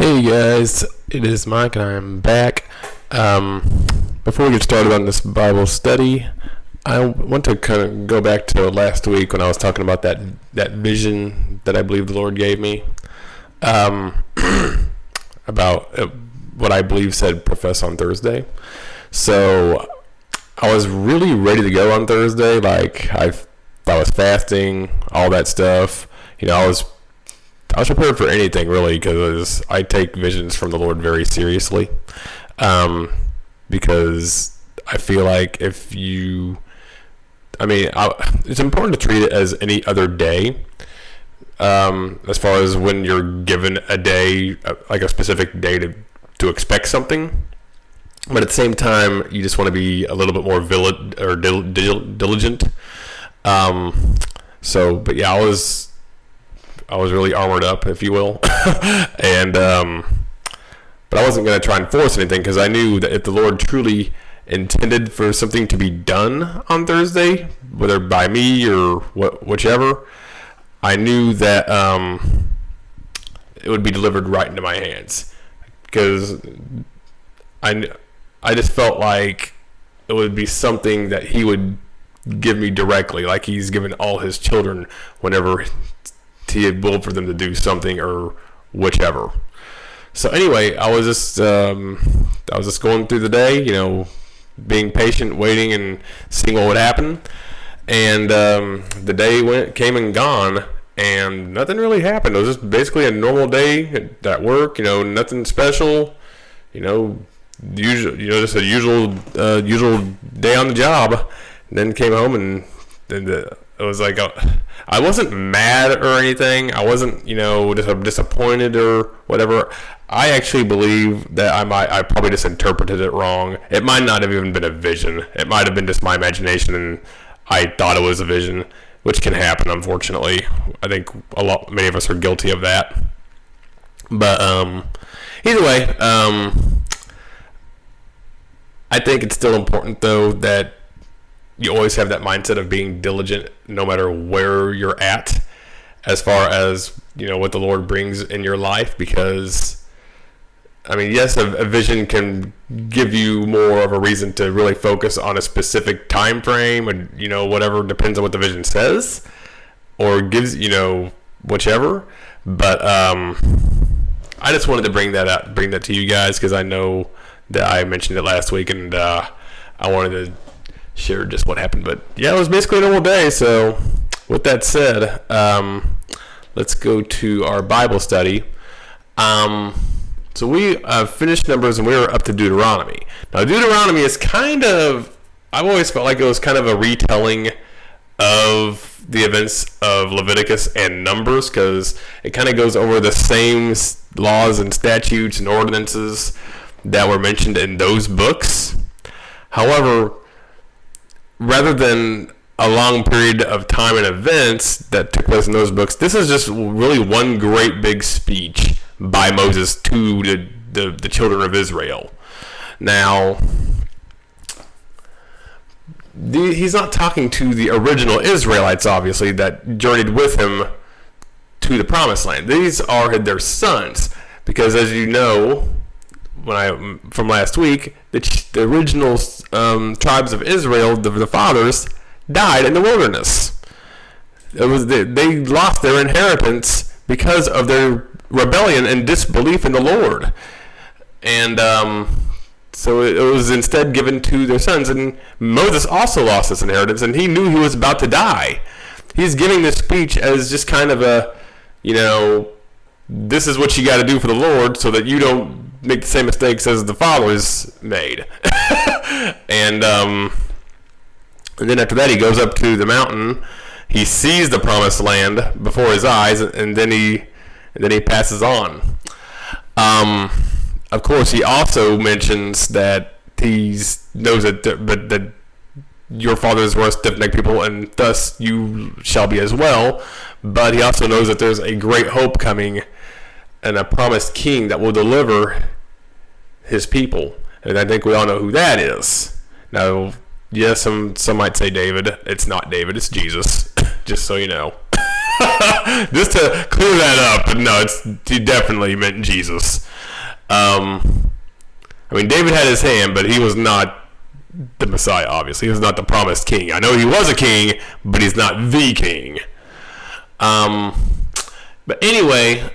Hey guys, it is Mike and I am back. Before we get started on this Bible study, I want to kind of go back to last week when I was talking about that vision that I believe the Lord gave me, about what I believe said profess on Thursday. So I was really ready to go on Thursday. Like I was fasting, all that stuff. I was prepared for anything really, because I take visions from the Lord very seriously. Because I feel like it's important to treat it as any other day. As far as when you're given a day, like a specific day to expect something. But at the same time, you just want to be a little bit more diligent. I was really armored up, if you will, and but I wasn't going to try and force anything, because I knew that if the Lord truly intended for something to be done on Thursday, whether by me or whichever, I knew that it would be delivered right into my hands, because I just felt like it would be something that He would give me directly, like He's given all His children whenever He had willed for them to do something or whichever. So anyway, I was just going through the day, being patient, waiting, and seeing what would happen. And the day came and gone, and nothing really happened. It was just basically a normal day at work. Nothing special. Just a usual day on the job. And then came home, and then it was like I wasn't mad or anything. I wasn't, just disappointed or whatever. I actually believe that I probably just interpreted it wrong. It might not have even been a vision. It might have been just my imagination, and I thought it was a vision, which can happen, unfortunately. I think many of us are guilty of that. But either way, I think it's still important, though, that you always have that mindset of being diligent no matter where you're at, as far as what the Lord brings in your life. Because yes, a vision can give you more of a reason to really focus on a specific time frame, and whatever, depends on what the vision says or gives, whichever. But I just wanted to bring that to you guys, because I know that I mentioned it last week, and I wanted to share just what happened. But yeah, it was basically a normal day. So with that said, let's go to our Bible study. So we finished Numbers, and we were up to Deuteronomy. Now Deuteronomy is I've always felt like it was kind of a retelling of the events of Leviticus and Numbers, because it kind of goes over the same laws and statutes and ordinances that were mentioned in those books. However, rather than a long period of time and events that took place in those books, this is just really one great big speech by Moses to the children of Israel. Now, he's not talking to the original Israelites, obviously, that journeyed with him to the Promised Land. These are their sons, because as you know, from last week, the original tribes of Israel, the fathers, died in the wilderness. They lost their inheritance because of their rebellion and disbelief in the Lord, and so it was instead given to their sons. And Moses also lost his inheritance, and he knew he was about to die. He's giving this speech as just kind of a, this is what you got to do for the Lord, so that you don't make the same mistakes as the fathers made. And then after that, he goes up to the mountain. He sees the Promised Land before his eyes, and then he passes on. Of course, he also mentions that he knows that your fathers were stiff-necked people, and thus you shall be as well. But he also knows that there's a great hope coming, and a promised king that will deliver his people. And I think we all know who that is. Now, yes, some might say David. It's not David, it's Jesus, just so you know. Just to clear that up, but no, he definitely meant Jesus. I mean, David had his hand, but he was not the Messiah, obviously. He was not the promised king. I know he was a king, but he's not the king. But anyway,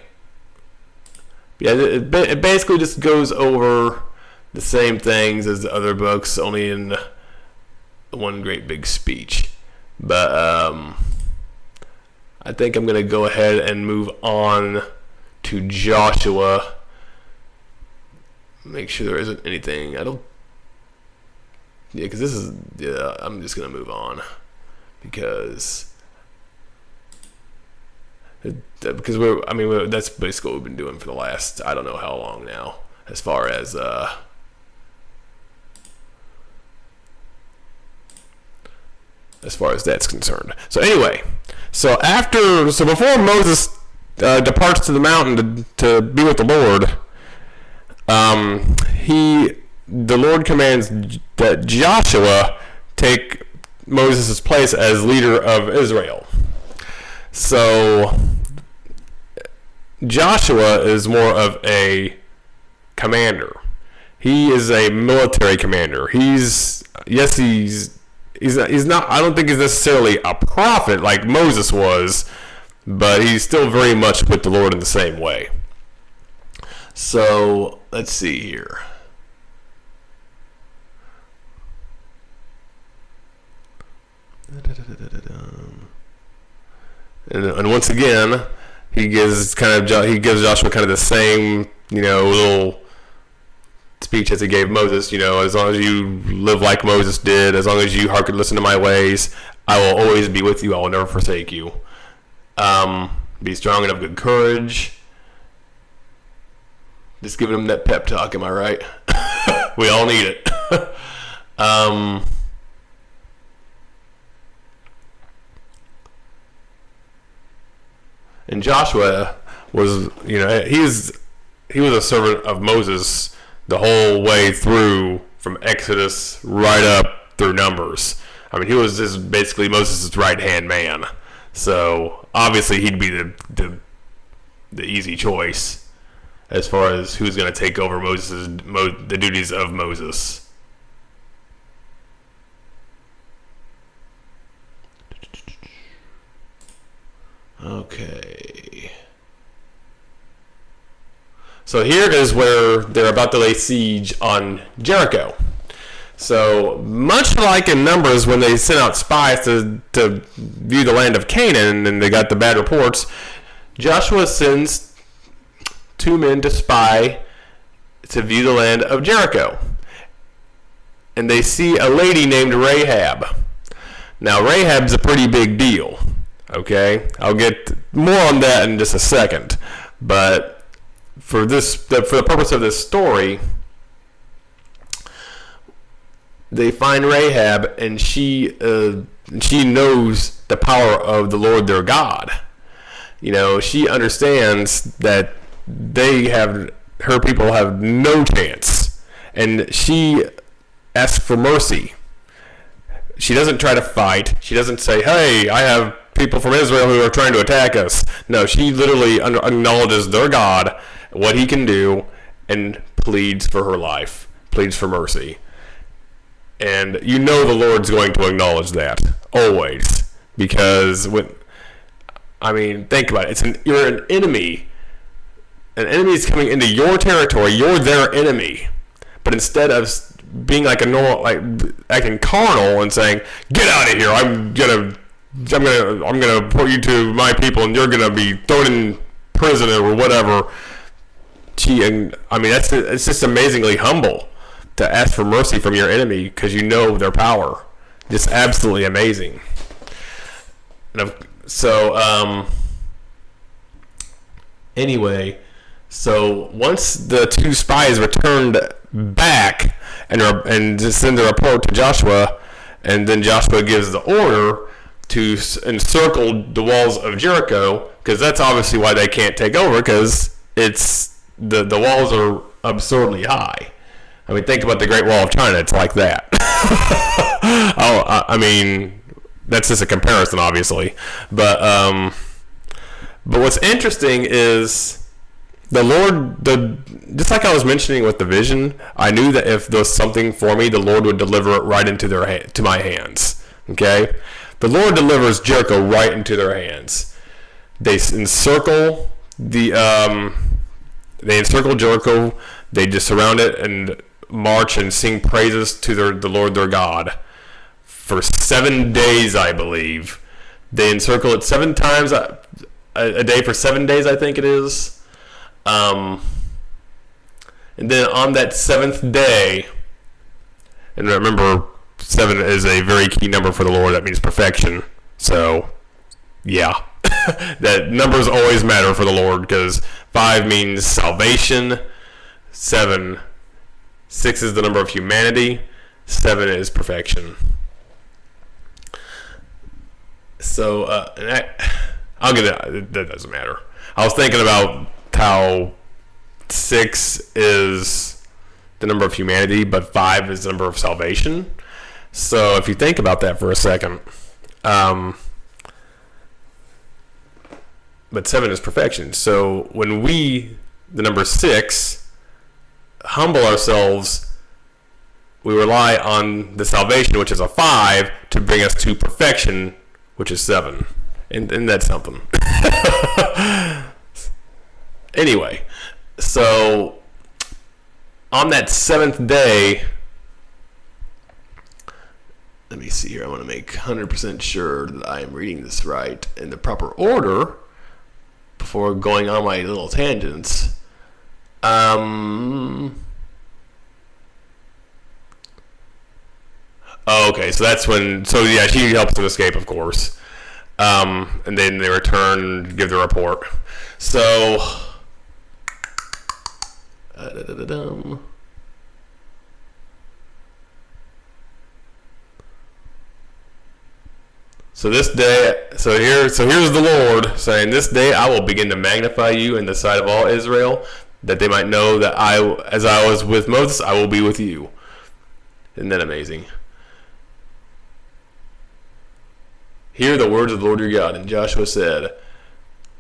yeah, it basically just goes over the same things as the other books, only in one great big speech. But I think I'm going to go ahead and move on to Joshua. Make sure there isn't anything. Because this is, I'm just going to move on. Because that's basically what we've been doing for the last, I don't know how long now, as far as, that's concerned. So anyway, before Moses departs to the mountain to be with the Lord, the Lord commands that Joshua take Moses' place as leader of Israel. So Joshua is more of a commander. He is a military commander. He's not, I don't think he's necessarily a prophet like Moses was, but he's still very much with the Lord in the same way. So let's see here. And once again, he gives Joshua kind of the same, little speech as he gave Moses. As long as you live like Moses did, as long as you hearken, listen to my ways, I will always be with you. I will never forsake you. Be strong and of good courage. Just giving him that pep talk, am I right? We all need it. And Joshua was, he was a servant of Moses the whole way through, from Exodus right up through Numbers. I mean, he was just basically Moses' right-hand man. So obviously he'd be the easy choice as far as who's going to take over the duties of Moses. Okay. So here is where they're about to lay siege on Jericho. So much like in Numbers when they sent out spies to view the land of Canaan and they got the bad reports, Joshua sends 2 men to spy to view the land of Jericho. And they see a lady named Rahab. Now Rahab's a pretty big deal. Okay? I'll get more on that in just a second. But for the purpose of this story, they find Rahab, and she knows the power of the Lord their God. She understands that her people have no chance, and she asks for mercy. She doesn't try to fight. She doesn't say, "Hey, I have people from Israel who are trying to attack us." No, she literally acknowledges their God, what he can do, and pleads for her life, pleads for mercy. And the Lord's going to acknowledge that, always. Because, think about it. You're an enemy. An enemy is coming into your territory. You're their enemy. But instead of being like acting carnal and saying, "Get out of here, I'm gonna put you to my people and you're gonna be thrown in prison or whatever." It's just amazingly humble to ask for mercy from your enemy because you know their power. Just absolutely amazing. Anyway, so once the 2 spies returned back and just send a report to Joshua, and then Joshua gives the order to encircle the walls of Jericho, because that's obviously why they can't take over, because the walls are absurdly high. Think about the Great Wall of China. It's like that. That's just a comparison, obviously. But But what's interesting is the Lord, just like I was mentioning with the vision, I knew that if there was something for me, the Lord would deliver it right into to my hands. Okay? The Lord delivers Jericho right into their hands. They encircle Jericho. They just surround it and march and sing praises to the Lord their God for 7 days, I believe. They encircle it 7 times a day for 7 days, I think it is. And then on that 7th day, and remember, 7 is a very key number for the Lord. That means perfection. So, yeah. That numbers always matter for the Lord, because 5 means salvation. 6 is the number of humanity. 7 is perfection. So, I'll get it. That doesn't matter. I was thinking about how 6 is the number of humanity, but 5 is the number of salvation. So if you think about that for a second, but 7 is perfection. So when we, the number 6, humble ourselves, we rely on the salvation, which is a 5, to bring us to perfection, which is 7. And that's something. Anyway, so on that 7th day, let me see here. I want to make 100% sure that I am reading this right in the proper order before going on my little tangents. Okay, so that's when. So yeah, she helps them escape, of course. And then they return, give the report. So. So this day, here's the Lord saying, "This day I will begin to magnify you in the sight of all Israel, that they might know that as I was with Moses, I will be with you." Isn't that amazing? Hear the words of the Lord your God. And Joshua said,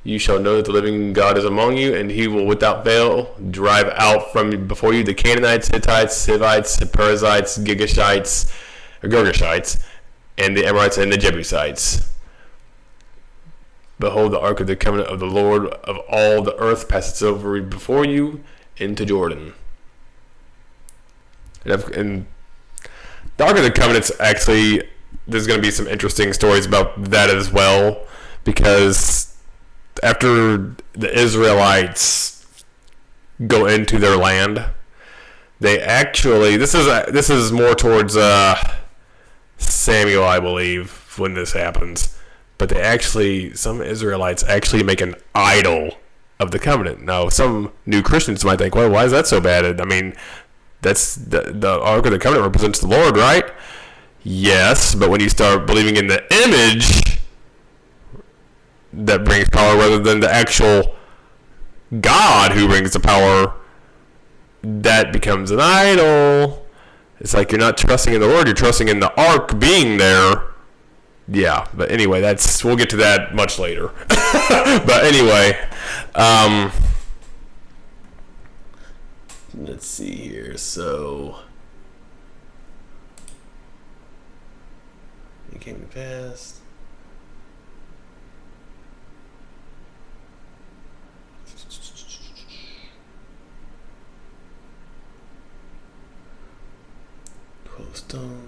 "You shall know that the living God is among you, and he will without fail drive out from before you the Canaanites, Hittites, Hivites, Perizzites, Girgashites, and the Amorites and the Jebusites. Behold, the ark of the covenant of the Lord of all the earth passes over before you into Jordan." And the ark of the covenant's actually, there's going to be some interesting stories about that as well, because after the Israelites go into their land, they actually, this is more towards Samuel, I believe, when this happens. But some Israelites actually make an idol of the covenant. Now, some new Christians might think, well, why is that so bad? I mean, that's the Ark of the Covenant represents the Lord, right? Yes, but when you start believing in the image that brings power rather than the actual God who brings the power, that becomes an idol. It's like you're not trusting in the Lord, you're trusting in the ark being there. Yeah, but anyway, we'll get to that much later. But anyway, let's see here. So it came to pass. Stones.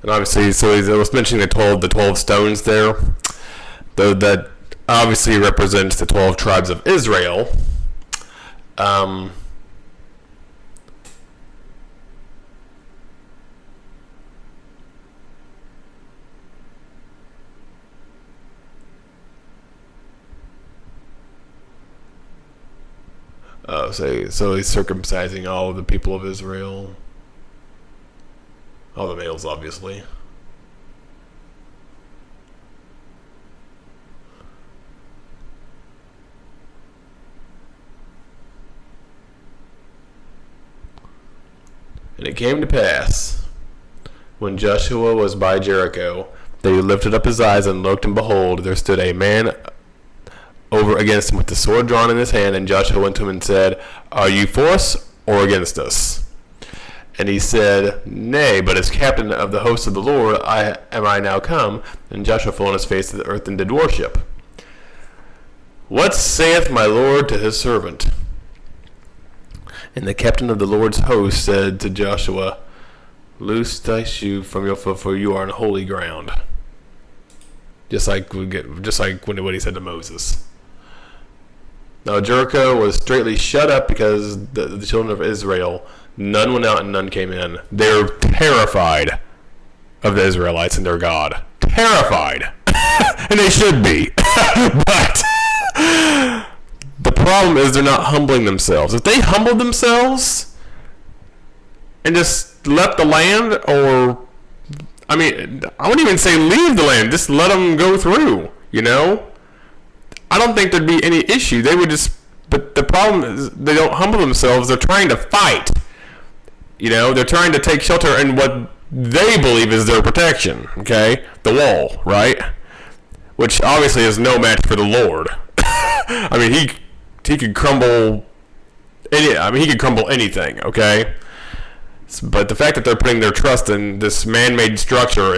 And obviously, so I was mentioning the 12 stones there. Though that obviously represents the 12 tribes of Israel. So he's circumcising all of the people of Israel. All the males, obviously. And it came to pass, when Joshua was by Jericho, that he lifted up his eyes and looked, and behold, there stood a man over against him with the sword drawn in his hand. And Joshua went to him and said, Are you for us or against us? And he said, Nay, but as captain of the host of the Lord am I now come. And Joshua fell on his face to the earth and did worship. What saith my Lord to his servant? And the captain of the Lord's host said to Joshua, Loose thy shoe from your foot, for you are on holy ground. Just like when he said to Moses. Now Jericho was straitly shut up because the children of Israel, none went out and none came in. They're terrified of the Israelites and their God. Terrified. And they should be. But the problem is they're not humbling themselves. If they humbled themselves and just left the land, or, I wouldn't even say leave the land, just let them go through, I don't think there'd be any issue. They would just, but the problem is they don't humble themselves. They're trying to fight. They're trying to take shelter in what they believe is their protection, okay? The wall, right? Which obviously is no match for the Lord. He could crumble he could crumble anything, okay? But the fact that they're putting their trust in this man-made structure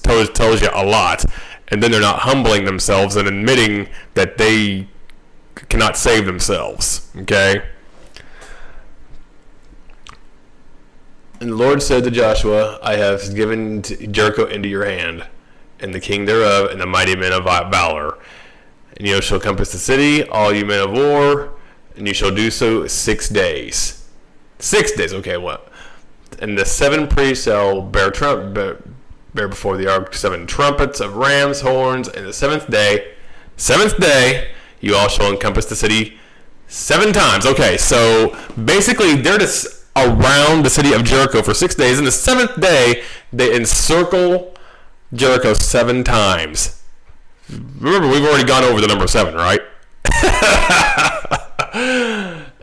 tells you a lot. And then they're not humbling themselves and admitting that they cannot save themselves, okay? And the Lord said to Joshua, I have given Jericho into your hand, and the king thereof, and the mighty men of valor. And you shall compass the city, all you men of war, and you shall do so 6 days. 6 days, okay, what? And the 7 priests shall bear before the ark 7 trumpets of ram's horns, and the seventh day, you all shall encompass the city 7 times. Okay, so basically they're just around the city of Jericho for 6 days, and the 7th day they encircle Jericho 7 times. Remember, we've already gone over the number 7, right?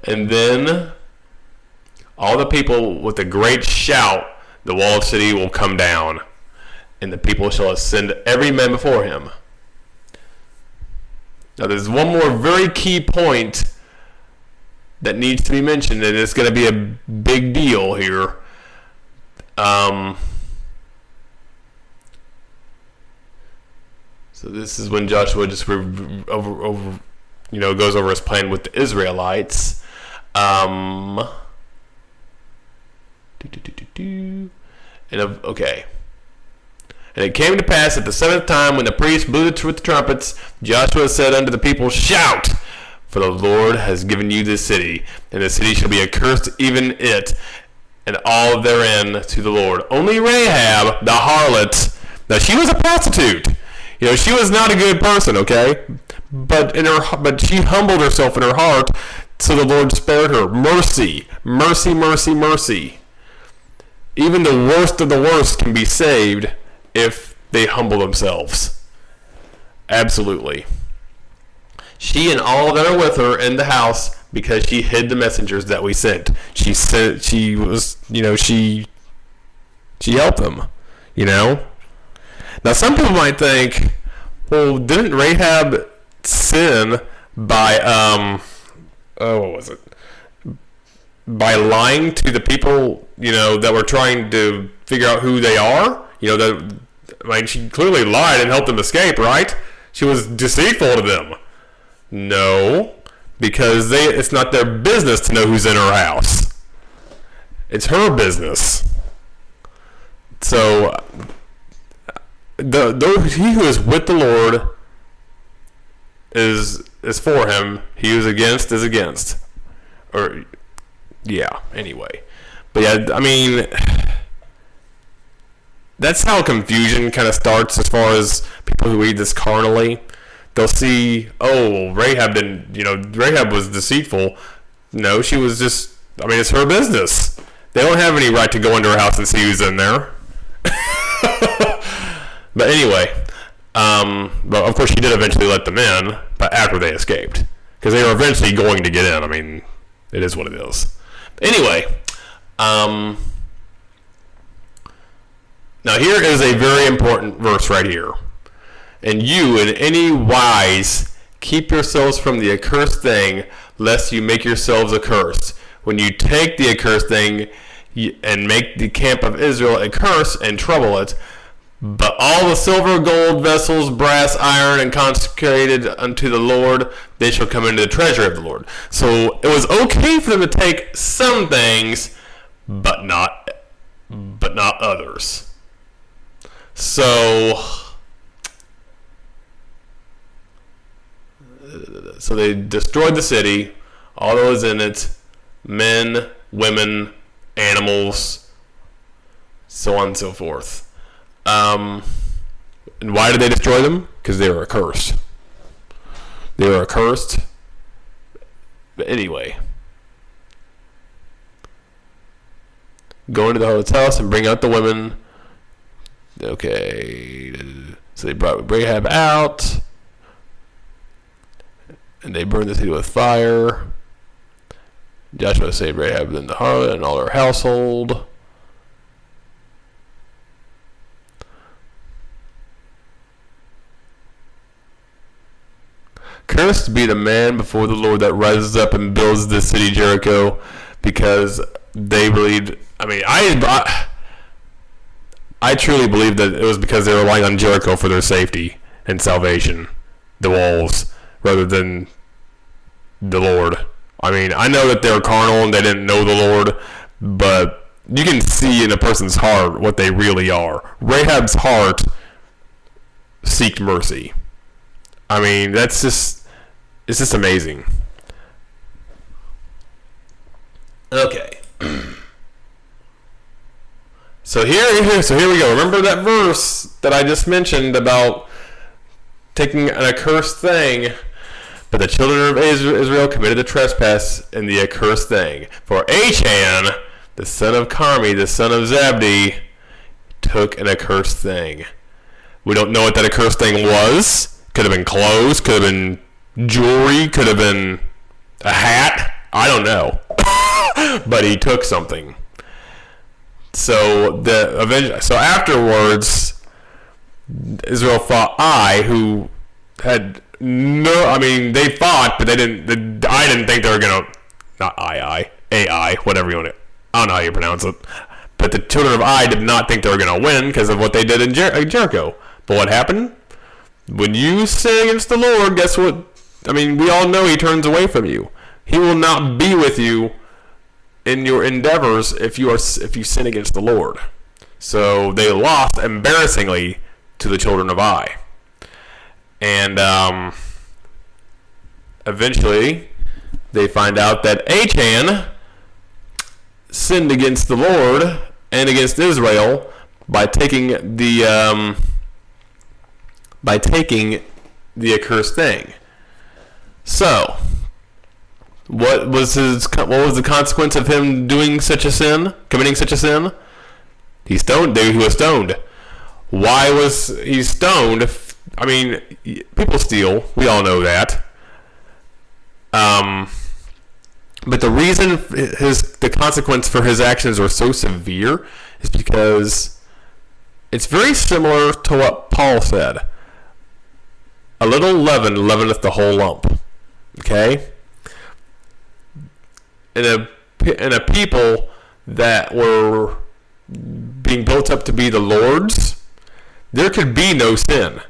And then all the people with a great shout, the wall of the city will come down, and the people shall ascend every man before him. Now there's one more very key point that needs to be mentioned, and it's going to be a big deal here. So this is when Joshua just goes over his plan with the Israelites. Okay. And it came to pass at the 7th time, when the priests blew with the trumpets, Joshua said unto the people, Shout! For the Lord has given you this city, and the city shall be accursed, even it, and all therein to the Lord. Only Rahab, the harlot, now she was a prostitute. She was not a good person, okay? But she humbled herself in her heart, so the Lord spared her. Mercy, mercy, mercy, mercy. Even the worst of the worst can be saved if they humble themselves. Absolutely. She and all that are with her in the house, because she hid the messengers that we sent. She helped them, Now some people might think, well, didn't Rahab sin by, what was it? By lying to the people, that were trying to figure out who they are? She clearly lied and helped them escape, right? She was deceitful to them. No, because it's not their business to know who's in her house. It's her business. So, he who is with the Lord is for him. He who is against is against. Anyway. But yeah, that's how confusion kind of starts as far as people who read this carnally. They'll see, Rahab was deceitful. No, she was just, it's her business. They don't have any right to go into her house and see who's in there. But anyway, but of course she did eventually let them in, but after they escaped. Because they were eventually going to get in. It is what it is. Anyway, Now here is a very important verse right here. And you in any wise keep yourselves from the accursed thing, lest you make yourselves accursed. When you take the accursed thing and make the camp of Israel a curse and trouble it, but all the silver, gold, vessels, brass, iron, and consecrated unto the Lord, they shall come into the treasury of the Lord. So it was okay for them to take some things, but not others. So they destroyed the city, all those in it, men, women, animals, so on and so forth. And why did they destroy them? Because they were accursed. They were accursed. But anyway, go into the house and bring out the women. Okay, so they brought Rahab out, and they burned the city with fire. Joshua saved Rahab and the harlot and all her household. Cursed be the man before the Lord that rises up and builds this city Jericho, because they believed. I mean, I truly believe that it was because they were relying on Jericho for their safety and salvation, the walls, rather than the Lord. I mean, I know that they were carnal and they didn't know the Lord, but you can see in a person's heart what they really are. Rahab's heart seeked mercy. I mean, it's just amazing. Okay. So here we go. Remember that verse that I just mentioned about taking an accursed thing? But the children of Israel committed the trespass in the accursed thing. For Achan, the son of Carmi, the son of Zabdi, took an accursed thing. We don't know what that accursed thing was. Could have been clothes, could have been jewelry, could have been a hat. I don't know. But he took something. So afterwards, Israel fought Ai, who had they fought, but I didn't think they were gonna, not Ai, whatever you want to, I don't know how you pronounce it. But the children of Ai did not think they were gonna win because of what they did in Jericho. But what happened? When you sin against the Lord, guess what? I mean, we all know He turns away from you. He will not be with you in your endeavors if you sin against the Lord. So they lost embarrassingly to the children of Ai. And eventually they find out that Achan sinned against the Lord and against Israel by taking the accursed thing. So what was the consequence of him doing such a sin, committing such a sin? He was stoned. Why was he stoned? I mean, people steal. We all know that. But the reason the consequence for his actions are so severe is because it's very similar to what Paul said. A little leaven leaveneth the whole lump. Okay? In a people that were being built up to be the Lord's, there could be no sin.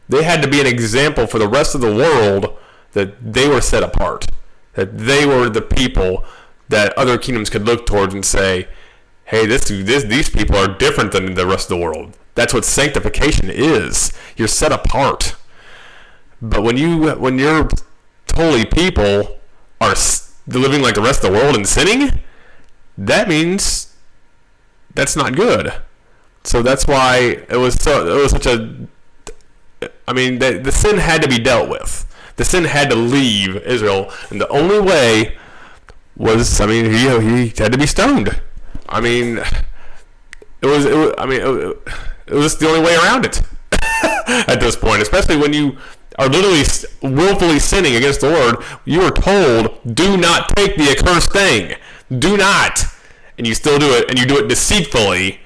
They had to be an example for the rest of the world that they were set apart, that they were the people that other kingdoms could look towards and say, hey, these people are different than the rest of the world. That's what sanctification is. You're set apart. But when your holy people are living like the rest of the world and sinning, that means that's not good. So that's why it was such a. I mean, the sin had to be dealt with. The sin had to leave Israel, and the only way was, he had to be stoned. I mean, it was the only way around it at this point, especially when you are literally willfully sinning against the Lord. You are told, do not take the accursed thing. Do not. And you still do it, and you do it deceitfully.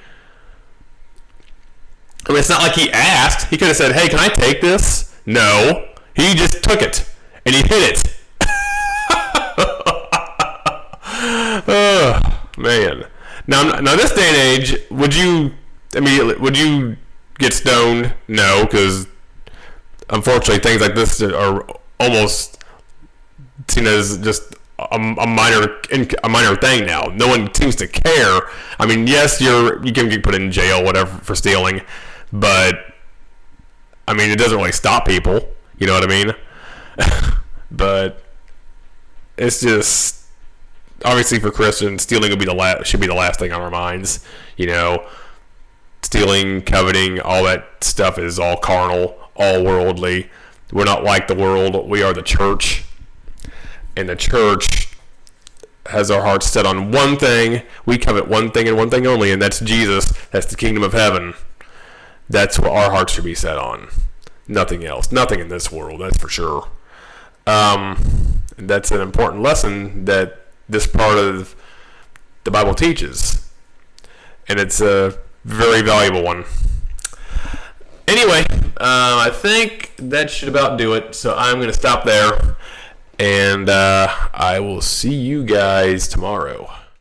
I mean, it's not like he asked. He could have said, hey, can I take this? No. He just took it. And he hit it. Oh, man. Now, this day and age, would you get stoned? No, because unfortunately things like this are almost seen as just a minor thing now. No one seems to care. I mean, yes, you can get put in jail, whatever, for stealing, but I mean, it doesn't really stop people. You know what I mean? But it's just, obviously for Christians, stealing should be the last thing on our minds. You know, stealing, coveting, all that stuff is all carnal, all worldly. We're not like the world. We are the church. And the church has our hearts set on one thing. We covet one thing and one thing only, and that's Jesus. That's the kingdom of heaven. That's what our hearts should be set on. Nothing else. Nothing in this world, that's for sure. That's an important lesson that this part of the Bible teaches. And it's a very valuable one. Anyway, I think that should about do it. So I'm going to stop there. And I will see you guys tomorrow.